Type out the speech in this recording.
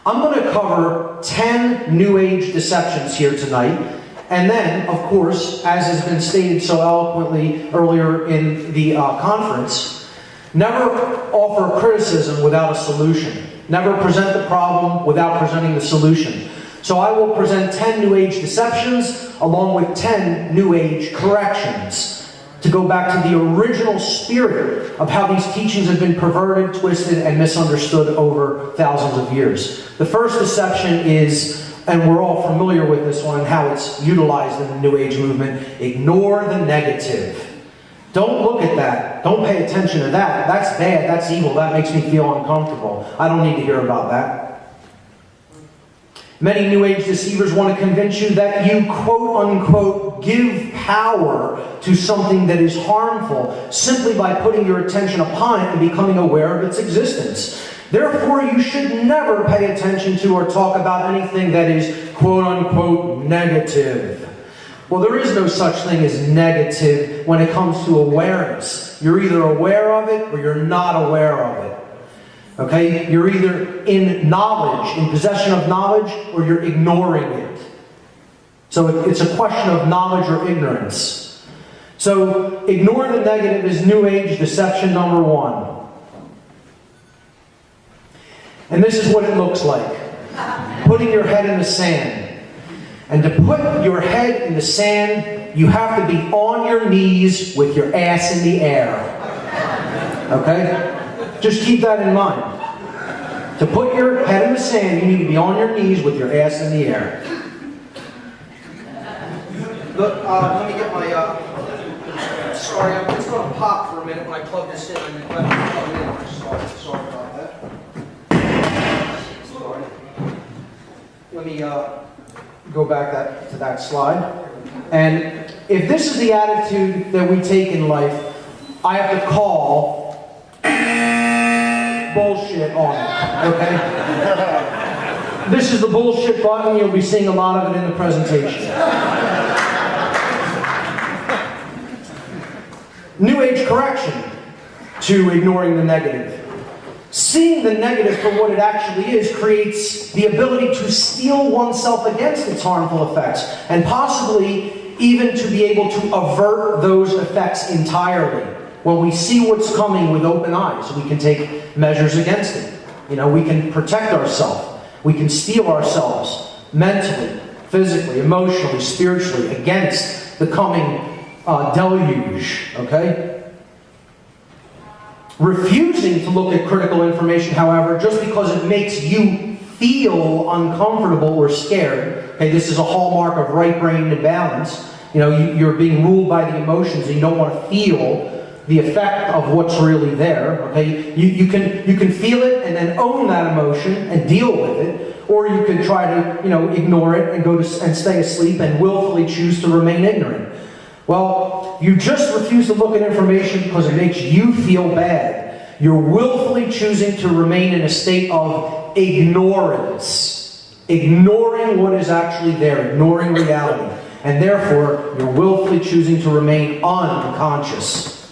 I'm going to cover 10 New Age deceptions here tonight. And then, of course, as has been stated so eloquently earlier in the conference, never offer criticism without a solution. Never present the problem without presenting the solution. So I will present 10 New Age deceptions along with 10 New Age corrections to go back to the original spirit of how these teachings have been perverted, twisted, and misunderstood over thousands of years. The first deception is, and we're all familiar with this one and how it's utilized in the New Age movement, ignore the negative. Don't look at that. Don't pay attention to that. That's bad. That's evil. That makes me feel uncomfortable. I don't need to hear about that. Many New Age deceivers want to convince you that you, quote-unquote, give power to something that is harmful simply by putting your attention upon it and becoming aware of its existence. Therefore, you should never pay attention to or talk about anything that is, quote-unquote, negative. Well, there is no such thing as negative when it comes to awareness. You're either aware of it or you're not aware of it. Okay? You're either in knowledge, in possession of knowledge, or you're ignoring it. So it's a question of knowledge or ignorance. So, ignore the negative is New Age deception number 1. And this is what it looks like. Putting your head in the sand. And to put your head in the sand, you have to be on your knees with your ass in the air. Okay? Just keep that in mind. To put your head in the sand, you need to be on your knees with your ass in the air. Look, let me get my, sorry, it's going to pop for a minute when I plug this in. And let me plug it in. Sorry about that. Sorry. Let me go back to that slide. And if this is the attitude that we take in life, I have to call bullshit on it, okay? This is the bullshit button. You'll be seeing a lot of it in the presentation. New Age correction to ignoring the negative. Seeing the negative for what it actually is creates the ability to steel oneself against its harmful effects, and possibly even to be able to avert those effects entirely. When we see what's coming with open eyes, we can take measures against it. You know, we can protect ourselves. We can steel ourselves mentally, physically, emotionally, spiritually against the coming deluge, okay? Refusing to look at critical information, however, just because it makes you feel uncomfortable or scared. Okay, this is a hallmark of right brain imbalance. You know, you're being ruled by the emotions and you don't want to feel the effect of what's really there. Okay, you can feel it and then own that emotion and deal with it, or you can try to ignore it and and stay asleep and willfully choose to remain ignorant. Well, you just refuse to look at information because it makes you feel bad. You're willfully choosing to remain in a state of ignorance, ignoring what is actually there, ignoring reality, and therefore you're willfully choosing to remain unconscious.